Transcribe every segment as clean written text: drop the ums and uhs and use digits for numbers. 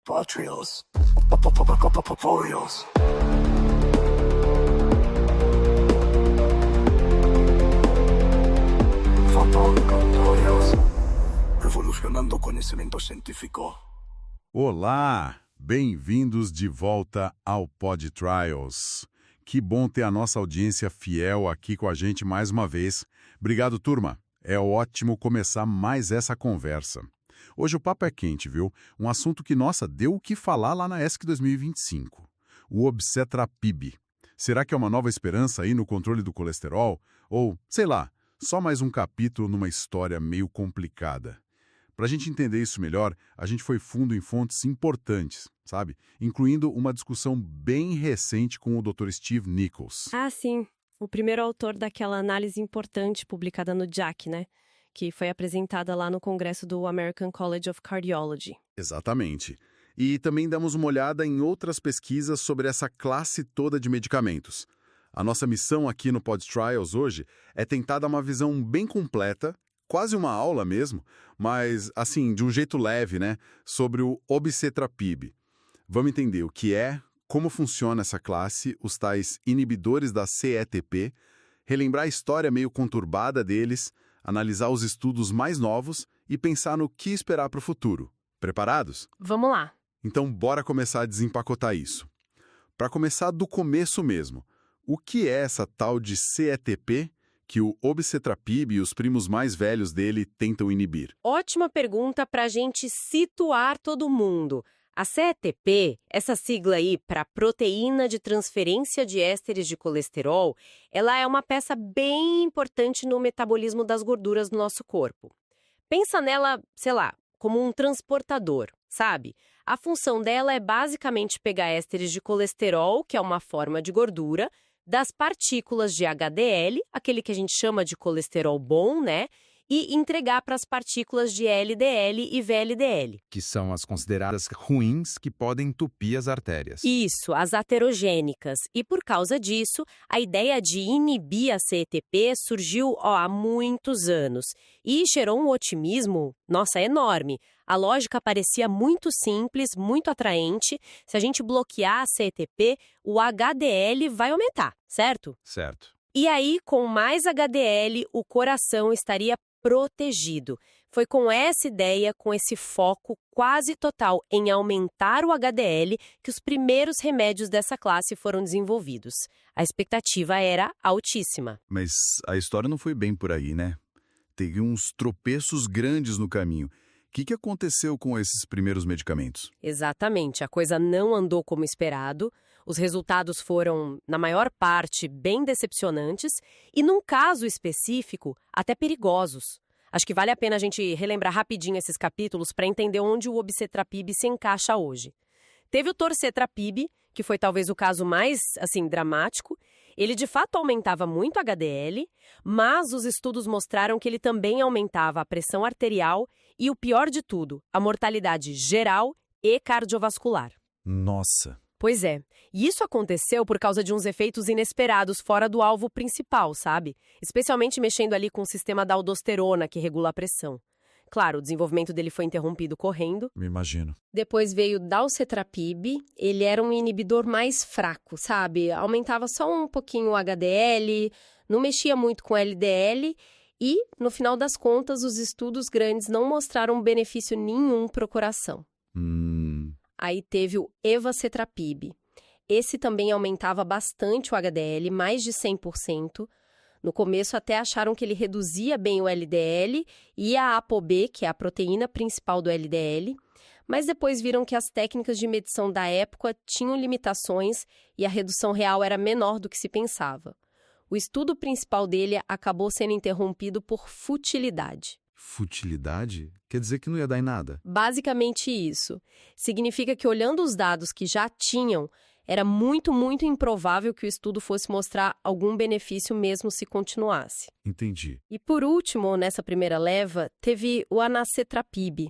Patrios. Poyos. Fotocontorios. Revolucionando o conhecimento científico. Olá! Bem-vindos de volta ao Pod Trials. Que bom ter a nossa audiência fiel aqui com a gente mais uma vez. Obrigado, turma. É ótimo começar mais essa conversa. Hoje o papo é quente, viu? Um assunto que, nossa, deu o que falar lá na ESC 2025. O Obcetrapib. Será que é uma nova esperança aí no controle do colesterol? Ou, sei lá, só mais um capítulo numa história meio complicada? Para a gente entender isso melhor, a gente foi fundo em fontes importantes, sabe? Incluindo uma discussão bem recente com o Dr. Steve Nichols. Ah, sim. O primeiro autor daquela análise importante publicada no JACC, né? Que foi apresentada lá no congresso do American College of Cardiology. Exatamente. E também damos uma olhada em outras pesquisas sobre essa classe toda de medicamentos. A nossa missão aqui no Pod Trials hoje é tentar dar uma visão bem completa, quase uma aula mesmo, mas assim, de um jeito leve, né? Sobre o Obcetrapib. Vamos entender o que é, como funciona essa classe, os tais inibidores da CETP, relembrar a história meio conturbada deles, analisar os estudos mais novos e pensar no que esperar para o futuro. Preparados? Vamos lá. Então, bora começar a desempacotar isso. Para começar do começo mesmo, o que é essa tal de CETP que o Obcetrapib e os primos mais velhos dele tentam inibir? Ótima pergunta para a gente situar todo mundo. A CETP, essa sigla aí para proteína de transferência de ésteres de colesterol, ela é uma peça bem importante no metabolismo das gorduras do nosso corpo. Pensa nela, sei lá, como um transportador, sabe? A função dela é basicamente pegar ésteres de colesterol, que é uma forma de gordura, das partículas de HDL, aquele que a gente chama de colesterol bom, né? E entregar para as partículas de LDL e VLDL. Que são as consideradas ruins que podem entupir as artérias. Isso, as aterogênicas. E por causa disso, a ideia de inibir a CETP surgiu há muitos anos. E gerou um otimismo, nossa, enorme. A lógica parecia muito simples, muito atraente. Se a gente bloquear a CETP, o HDL vai aumentar, certo? Certo. E aí, com mais HDL, o coração estaria protegido. Foi com essa ideia, com esse foco quase total em aumentar o HDL, que os primeiros remédios dessa classe foram desenvolvidos. A expectativa era altíssima. Mas a história não foi bem por aí, né? Teve uns tropeços grandes no caminho. O que aconteceu com esses primeiros medicamentos? Exatamente, a coisa não andou como esperado, os resultados foram, na maior parte, bem decepcionantes e, num caso específico, até perigosos. Acho que vale a pena a gente relembrar rapidinho esses capítulos para entender onde o Obcetrapib se encaixa hoje. Teve o Torcetrapib, que foi talvez o caso mais, dramático. Ele, de fato, aumentava muito HDL, mas os estudos mostraram que ele também aumentava a pressão arterial e, o pior de tudo, a mortalidade geral e cardiovascular. Nossa! Pois é, e isso aconteceu por causa de uns efeitos inesperados fora do alvo principal, sabe? Especialmente mexendo ali com o sistema da aldosterona, que regula a pressão. Claro, o desenvolvimento dele foi interrompido correndo. Me imagino. Depois veio o Dalcetrapib, ele era um inibidor mais fraco, sabe? Aumentava só um pouquinho o HDL, não mexia muito com LDL e, no final das contas, os estudos grandes não mostraram benefício nenhum para o coração. Aí teve o Evacetrapib. Esse também aumentava bastante o HDL, mais de 100%. No começo até acharam que ele reduzia bem o LDL e a ApoB, que é a proteína principal do LDL, mas depois viram que as técnicas de medição da época tinham limitações e a redução real era menor do que se pensava. O estudo principal dele acabou sendo interrompido por futilidade. Futilidade? Quer dizer que não ia dar em nada? Basicamente isso. Significa que, olhando os dados que já tinham, era muito, muito improvável que o estudo fosse mostrar algum benefício mesmo se continuasse. Entendi. E por último, nessa primeira leva, teve o Anacetrapib.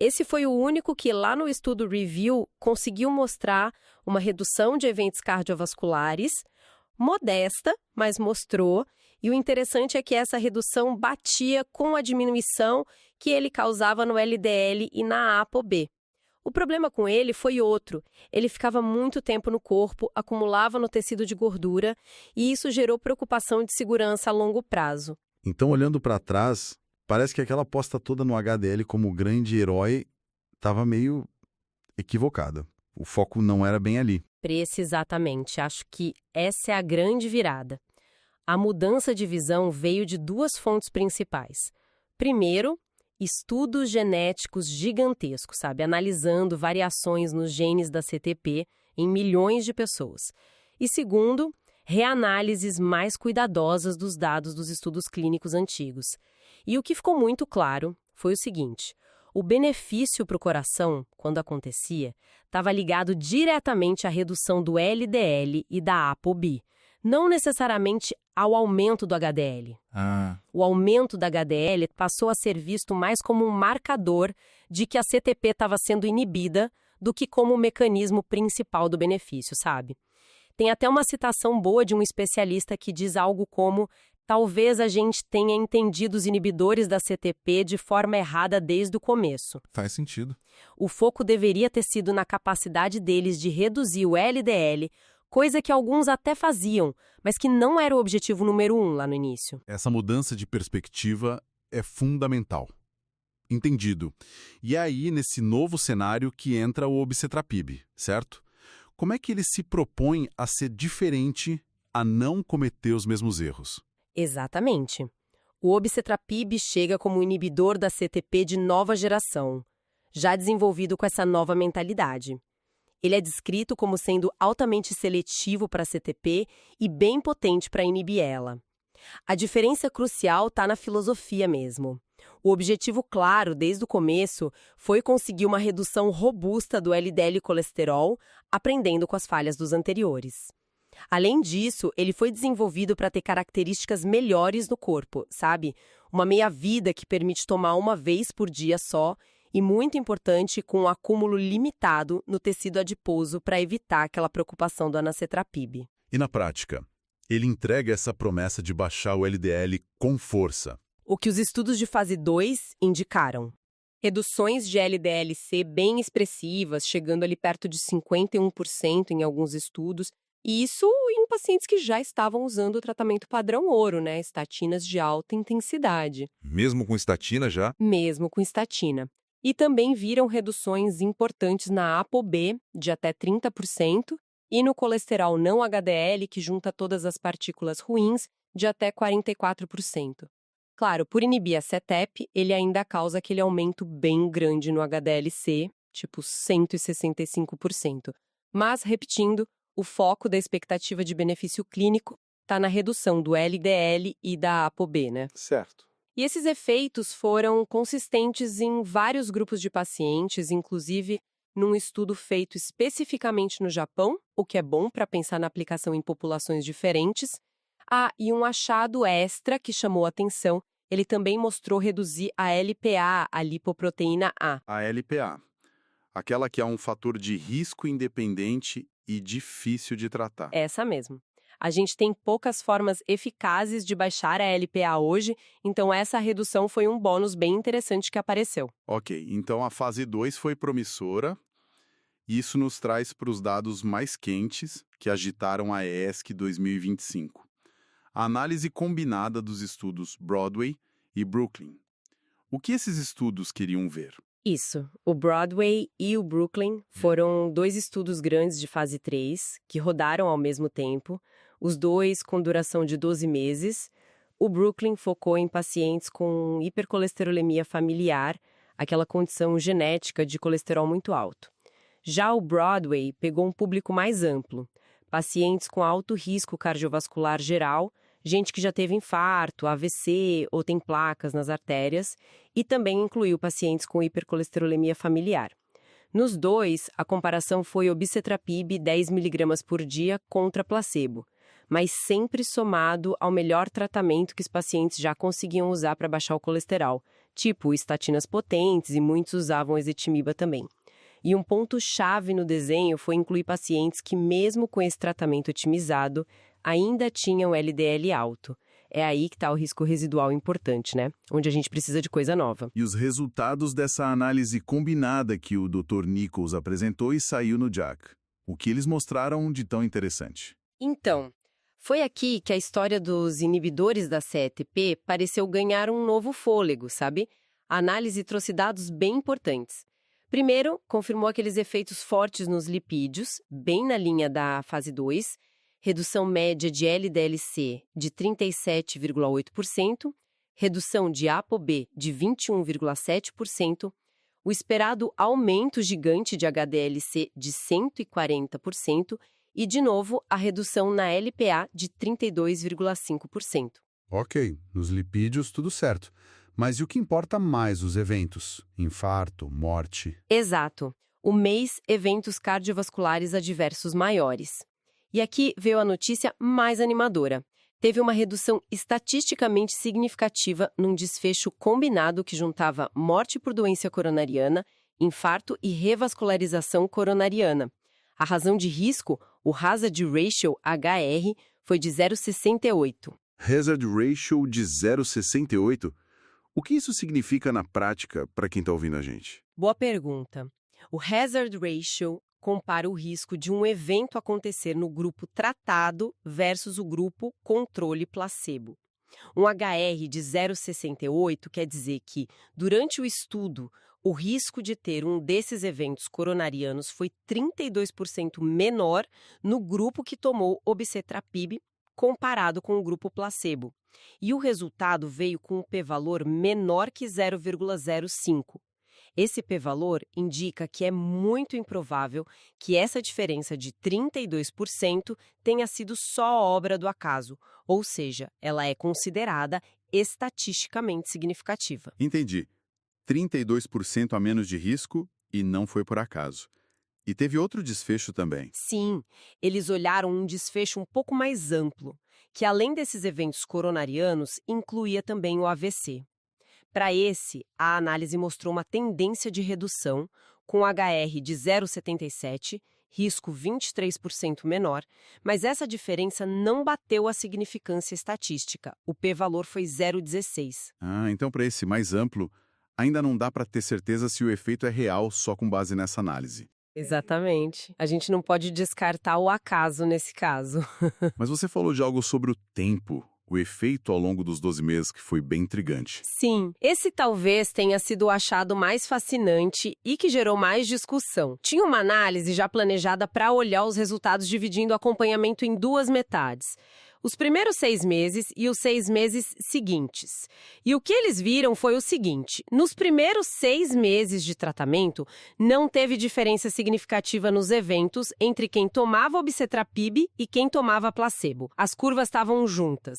Esse foi o único que, lá no estudo Review, conseguiu mostrar uma redução de eventos cardiovasculares, modesta, mas mostrou, e o interessante é que essa redução batia com a diminuição que ele causava no LDL e na ApoB. O problema com ele foi outro. Ele ficava muito tempo no corpo, acumulava no tecido de gordura, e isso gerou preocupação de segurança a longo prazo. Então, olhando para trás, parece que aquela aposta toda no HDL como grande herói estava meio equivocada. O foco não era bem ali. Precisamente. Acho que essa é a grande virada. A mudança de visão veio de duas fontes principais. Primeiro, estudos genéticos gigantescos, analisando variações nos genes da CTP em milhões de pessoas. E segundo, reanálises mais cuidadosas dos dados dos estudos clínicos antigos. E o que ficou muito claro foi o seguinte: o benefício para o coração, quando acontecia, estava ligado diretamente à redução do LDL e da ApoB, não necessariamente ao aumento do HDL. O aumento da HDL passou a ser visto mais como um marcador de que a CTP estava sendo inibida do que como o mecanismo principal do benefício, sabe? Tem até uma citação boa de um especialista que diz algo como: talvez a gente tenha entendido os inibidores da CTP de forma errada desde o começo. Faz sentido. O foco deveria ter sido na capacidade deles de reduzir o LDL, coisa que alguns até faziam, mas que não era o objetivo número 1 lá no início. Essa mudança de perspectiva é fundamental. Entendido. E é aí, nesse novo cenário, que entra o Obicetrapib, certo? Como é que ele se propõe a ser diferente, a não cometer os mesmos erros? Exatamente. O Obicetrapib chega como um inibidor da CTP de nova geração, já desenvolvido com essa nova mentalidade. Ele é descrito como sendo altamente seletivo para a CTP e bem potente para inibir ela. A diferença crucial está na filosofia mesmo. O objetivo claro, desde o começo, foi conseguir uma redução robusta do LDL colesterol, aprendendo com as falhas dos anteriores. Além disso, ele foi desenvolvido para ter características melhores no corpo, sabe? Uma meia-vida que permite tomar uma vez por dia só e, muito importante, com um acúmulo limitado no tecido adiposo para evitar aquela preocupação do anacetrapib. E na prática, ele entrega essa promessa de baixar o LDL com força. O que os estudos de fase 2 indicaram: reduções de LDL-C bem expressivas, chegando ali perto de 51% em alguns estudos, e isso em pacientes que já estavam usando o tratamento padrão ouro, estatinas de alta intensidade. Mesmo com estatina já? Mesmo com estatina. E também viram reduções importantes na ApoB, de até 30%, e no colesterol não HDL, que junta todas as partículas ruins, de até 44%. Claro, por inibir a CETP, ele ainda causa aquele aumento bem grande no HDL-C, tipo 165%. Mas, repetindo, o foco da expectativa de benefício clínico está na redução do LDL e da ApoB, Certo. E esses efeitos foram consistentes em vários grupos de pacientes, inclusive num estudo feito especificamente no Japão, o que é bom para pensar na aplicação em populações diferentes. E um achado extra que chamou a atenção, ele também mostrou reduzir a LPA, a lipoproteína A. A LPA, aquela que é um fator de risco independente e difícil de tratar. Essa mesmo. A gente tem poucas formas eficazes de baixar a LPA hoje, então essa redução foi um bônus bem interessante que apareceu. Ok, então a fase 2 foi promissora. Isso nos traz para os dados mais quentes que agitaram a ESC 2025. A análise combinada dos estudos Broadway e Brooklyn. O que esses estudos queriam ver? Isso. O Broadway e o Brooklyn foram 2 estudos grandes de fase 3, que rodaram ao mesmo tempo, os 2 com duração de 12 meses. O Brooklyn focou em pacientes com hipercolesterolemia familiar, aquela condição genética de colesterol muito alto. Já o Broadway pegou um público mais amplo, pacientes com alto risco cardiovascular geral, gente que já teve infarto, AVC ou tem placas nas artérias, e também incluiu pacientes com hipercolesterolemia familiar. Nos 2, a comparação foi obicetrapib 10 mg por dia contra placebo, mas sempre somado ao melhor tratamento que os pacientes já conseguiam usar para baixar o colesterol, tipo estatinas potentes, e muitos usavam ezetimiba também. E um ponto-chave no desenho foi incluir pacientes que, mesmo com esse tratamento otimizado, ainda tinham LDL alto. É aí que está o risco residual importante, né? Onde a gente precisa de coisa nova. E os resultados dessa análise combinada que o Dr. Nichols apresentou e saiu no JACC? O que eles mostraram de tão interessante? Então, foi aqui que a história dos inibidores da CETP pareceu ganhar um novo fôlego, sabe? A análise trouxe dados bem importantes. Primeiro, confirmou aqueles efeitos fortes nos lipídios, bem na linha da fase 2, redução média de LDL-C de 37,8%, redução de ApoB de 21,7%, o esperado aumento gigante de HDL-C de 140% e, de novo, a redução na LPA de 32,5%. Ok, nos lipídios tudo certo. Mas e o que importa mais, os eventos? Infarto, morte? Exato. O mês eventos cardiovasculares adversos maiores. E aqui veio a notícia mais animadora. Teve uma redução estatisticamente significativa num desfecho combinado que juntava morte por doença coronariana, infarto e revascularização coronariana. A razão de risco, o Hazard Ratio HR, foi de 0,68. Hazard Ratio de 0,68? O que isso significa na prática para quem está ouvindo a gente? Boa pergunta. O Hazard Ratio compara o risco de um evento acontecer no grupo tratado versus o grupo controle placebo. Um HR de 0,68 quer dizer que, durante o estudo, o risco de ter um desses eventos coronarianos foi 32% menor no grupo que tomou obicetrapib comparado com o grupo placebo. E o resultado veio com um p-valor menor que 0,05. Esse p-valor indica que é muito improvável que essa diferença de 32% tenha sido só obra do acaso, ou seja, ela é considerada estatisticamente significativa. Entendi. 32% a menos de risco e não foi por acaso. E teve outro desfecho também. Sim, eles olharam um desfecho um pouco mais amplo, que além desses eventos coronarianos, incluía também o AVC. Para esse, a análise mostrou uma tendência de redução, com HR de 0,77, risco 23% menor, mas essa diferença não bateu a significância estatística. O p-valor foi 0,16. Então para esse mais amplo, ainda não dá para ter certeza se o efeito é real só com base nessa análise. Exatamente. A gente não pode descartar o acaso nesse caso. Mas você falou de algo sobre o tempo, o efeito ao longo dos 12 meses que foi bem intrigante. Sim, esse talvez tenha sido o achado mais fascinante e que gerou mais discussão. Tinha uma análise já planejada para olhar os resultados dividindo o acompanhamento em duas metades. Os primeiros 6 meses e os 6 meses seguintes. E o que eles viram foi o seguinte: nos primeiros 6 meses de tratamento, não teve diferença significativa nos eventos entre quem tomava obicetrapib e quem tomava placebo. As curvas estavam juntas.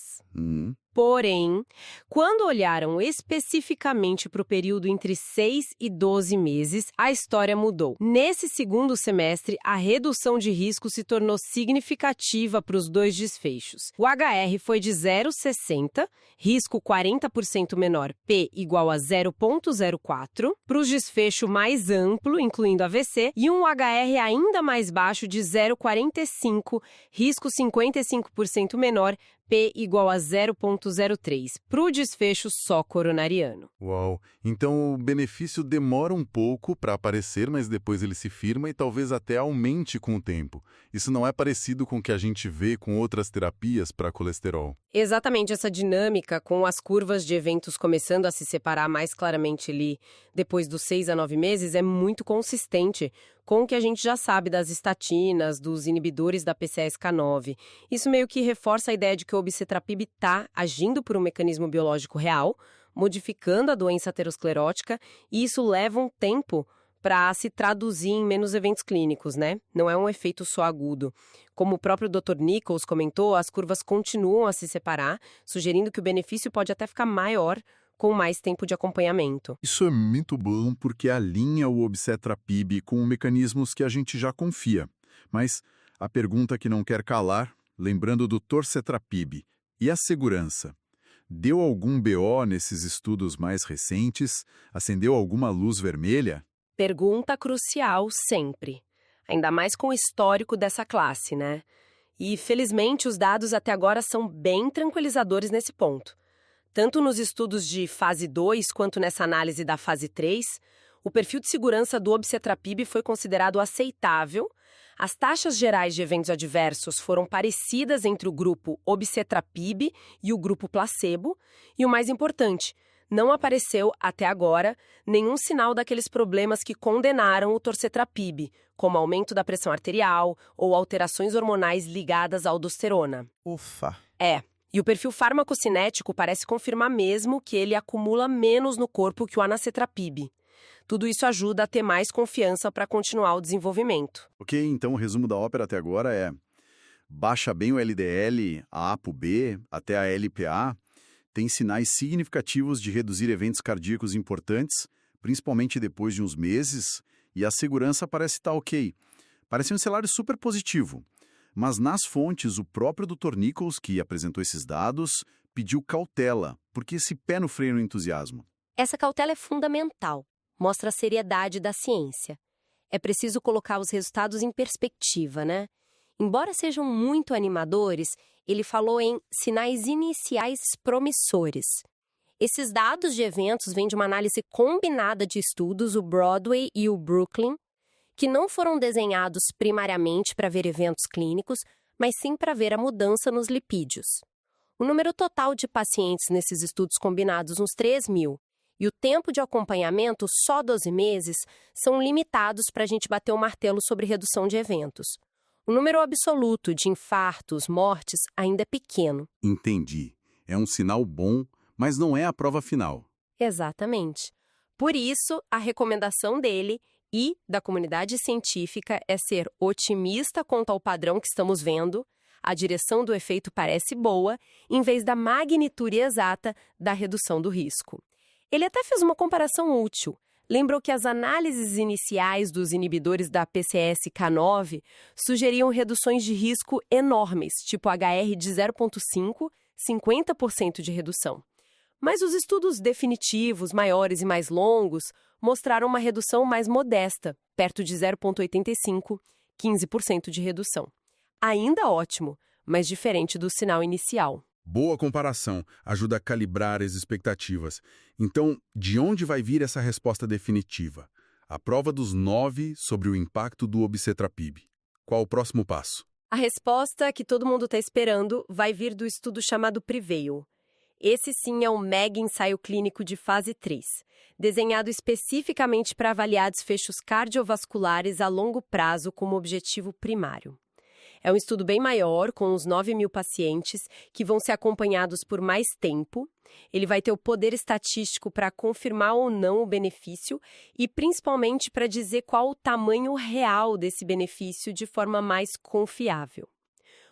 Porém, quando olharam especificamente para o período entre 6 e 12 meses, a história mudou. Nesse segundo semestre, a redução de risco se tornou significativa para os dois desfechos. O HR foi de 0,60, risco 40% menor, P igual a 0,04, para o desfecho mais amplo, incluindo AVC, e um HR ainda mais baixo de 0,45, risco 55% menor, P igual a 0,03, para o desfecho só coronariano. Uau! Então o benefício demora um pouco para aparecer, mas depois ele se firma e talvez até aumente com o tempo. Isso não é parecido com o que a gente vê com outras terapias para colesterol. Exatamente essa dinâmica, com as curvas de eventos começando a se separar mais claramente ali depois dos 6 a 9 meses, é muito consistente com o que a gente já sabe das estatinas, dos inibidores da PCSK9. Isso meio que reforça a ideia de que o obicetrapib está agindo por um mecanismo biológico real, modificando a doença aterosclerótica, e isso leva um tempo para se traduzir em menos eventos clínicos, né? Não é um efeito só agudo. Como o próprio Dr. Nichols comentou, as curvas continuam a se separar, sugerindo que o benefício pode até ficar maior com mais tempo de acompanhamento. Isso é muito bom porque alinha o obicetrapib com mecanismos que a gente já confia. Mas a pergunta que não quer calar, lembrando do torcetrapib, e a segurança? Deu algum BO nesses estudos mais recentes? Acendeu alguma luz vermelha? Pergunta crucial sempre. Ainda mais com o histórico dessa classe, né? E, felizmente, os dados até agora são bem tranquilizadores nesse ponto. Tanto nos estudos de fase 2 quanto nessa análise da fase 3, o perfil de segurança do obicetrapib foi considerado aceitável, as taxas gerais de eventos adversos foram parecidas entre o grupo obicetrapib e o grupo placebo, e o mais importante, não apareceu, até agora, nenhum sinal daqueles problemas que condenaram o torcetrapib, como aumento da pressão arterial ou alterações hormonais ligadas à aldosterona. Ufa! E o perfil farmacocinético parece confirmar mesmo que ele acumula menos no corpo que o anacetrapib. Tudo isso ajuda a ter mais confiança para continuar o desenvolvimento. Ok, então o resumo da ópera até agora é: baixa bem o LDL, a ApoB, até a LPA, tem sinais significativos de reduzir eventos cardíacos importantes, principalmente depois de uns meses, e a segurança parece estar ok. Parece um cenário super positivo. Mas nas fontes, o próprio Dr. Nichols, que apresentou esses dados, pediu cautela, porque esse pé no freio no entusiasmo. Essa cautela é fundamental, mostra a seriedade da ciência. É preciso colocar os resultados em perspectiva, né? Embora sejam muito animadores, ele falou em sinais iniciais promissores. Esses dados de eventos vêm de uma análise combinada de estudos, o Broadway e o Brooklyn, que não foram desenhados primariamente para ver eventos clínicos, mas sim para ver a mudança nos lipídios. O número total de pacientes nesses estudos combinados, uns 3.000, e o tempo de acompanhamento, só 12 meses, são limitados para a gente bater o martelo sobre redução de eventos. O número absoluto de infartos, mortes, ainda é pequeno. Entendi. É um sinal bom, mas não é a prova final. Exatamente. Por isso, a recomendação dele e da comunidade científica é ser otimista quanto ao padrão que estamos vendo, a direção do efeito parece boa, em vez da magnitude exata da redução do risco. Ele até fez uma comparação útil. Lembrou que as análises iniciais dos inibidores da PCSK9 sugeriam reduções de risco enormes, tipo HR de 0,5, 50% de redução. Mas os estudos definitivos, maiores e mais longos, mostraram uma redução mais modesta, perto de 0,85, 15% de redução. Ainda ótimo, mas diferente do sinal inicial. Boa comparação, ajuda a calibrar as expectativas. Então, de onde vai vir essa resposta definitiva? A prova dos 9 sobre o impacto do obicetrapib. Qual o próximo passo? A resposta que todo mundo está esperando vai vir do estudo chamado Prevail. Esse sim é um mega ensaio clínico de fase 3, desenhado especificamente para avaliar desfechos cardiovasculares a longo prazo como objetivo primário. É um estudo bem maior, com uns 9.000 pacientes, que vão ser acompanhados por mais tempo. Ele vai ter o poder estatístico para confirmar ou não o benefício e, principalmente, para dizer qual o tamanho real desse benefício de forma mais confiável.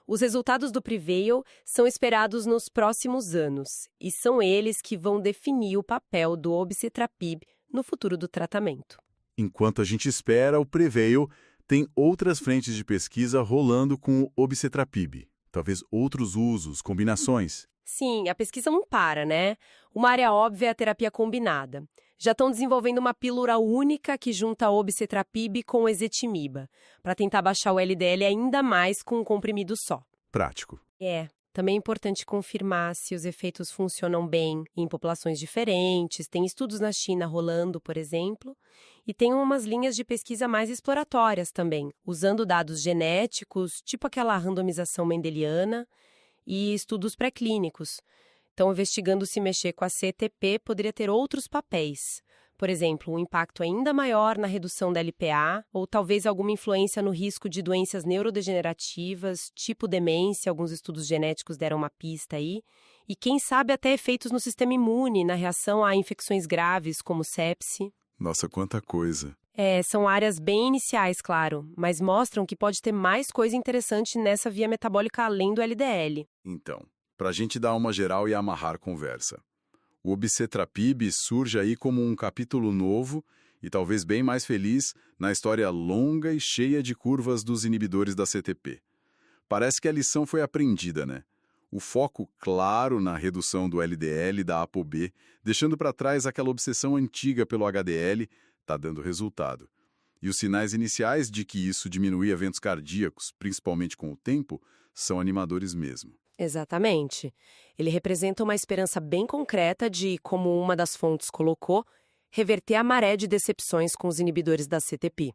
Os resultados do Prevail são esperados nos próximos anos e são eles que vão definir o papel do obicetrapib no futuro do tratamento. Enquanto a gente espera, o Prevail tem outras frentes de pesquisa rolando com o obicetrapib. Talvez outros usos, combinações. Sim, a pesquisa não para, né? Uma área óbvia é a terapia combinada. Já estão desenvolvendo uma pílula única que junta o obicetrapib com o ezetimiba, para tentar baixar o LDL ainda mais com um comprimido só. Prático. Também é importante confirmar se os efeitos funcionam bem em populações diferentes. Tem estudos na China rolando, por exemplo, e tem umas linhas de pesquisa mais exploratórias também, usando dados genéticos, tipo aquela randomização mendeliana, e estudos pré-clínicos. Estão investigando se mexer com a CETP poderia ter outros papéis. Por exemplo, um impacto ainda maior na redução da LPA, ou talvez alguma influência no risco de doenças neurodegenerativas, tipo demência, alguns estudos genéticos deram uma pista aí, e quem sabe até efeitos no sistema imune, na reação a infecções graves, como sepse. Nossa, quanta coisa. São áreas bem iniciais, claro, mas mostram que pode ter mais coisa interessante nessa via metabólica além do LDL. Então, para a gente dar uma geral e amarrar conversa. O obicetrapib surge aí como um capítulo novo e talvez bem mais feliz na história longa e cheia de curvas dos inibidores da CETP. Parece que a lição foi aprendida, né? O foco claro na redução do LDL e da ApoB, deixando para trás aquela obsessão antiga pelo HDL, está dando resultado. E os sinais iniciais de que isso diminui eventos cardíacos, principalmente com o tempo, são animadores mesmo. Exatamente. Ele representa uma esperança bem concreta de, como uma das fontes colocou, reverter a maré de decepções com os inibidores da CETP.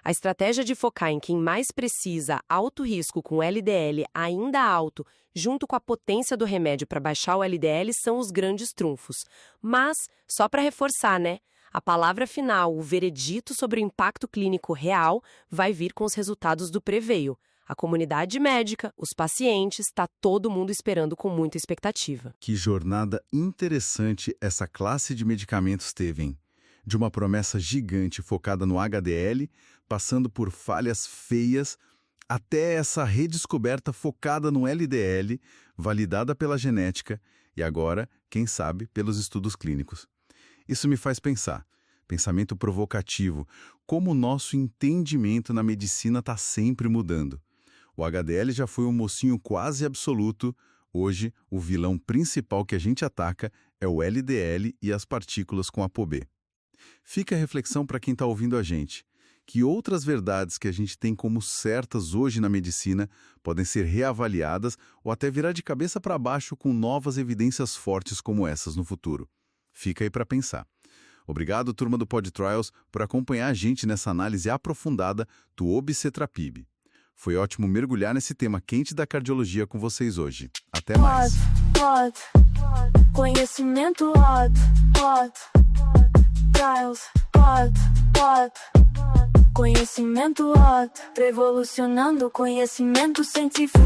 A estratégia de focar em quem mais precisa alto risco com LDL ainda alto, junto com a potência do remédio para baixar o LDL, são os grandes trunfos. Mas, só para reforçar, né? A palavra final, o veredito sobre o impacto clínico real, vai vir com os resultados do Preveio. A comunidade médica, os pacientes, está todo mundo esperando com muita expectativa. Que jornada interessante essa classe de medicamentos teve, hein? De uma promessa gigante focada no HDL, passando por falhas feias, até essa redescoberta focada no LDL, validada pela genética e agora, quem sabe, pelos estudos clínicos. Isso me faz pensar, pensamento provocativo, como o nosso entendimento na medicina está sempre mudando. O HDL já foi um mocinho quase absoluto, hoje o vilão principal que a gente ataca é o LDL e as partículas com ApoB. Fica a reflexão para quem está ouvindo a gente, que outras verdades que a gente tem como certas hoje na medicina podem ser reavaliadas ou até virar de cabeça para baixo com novas evidências fortes como essas no futuro. Fica aí para pensar. Obrigado, turma do PodTrials, por acompanhar a gente nessa análise aprofundada do Obicetrapib. Foi ótimo mergulhar nesse tema quente da cardiologia com vocês hoje. Até mais. Conhecimento Trials, conhecimento revolucionando o conhecimento científico.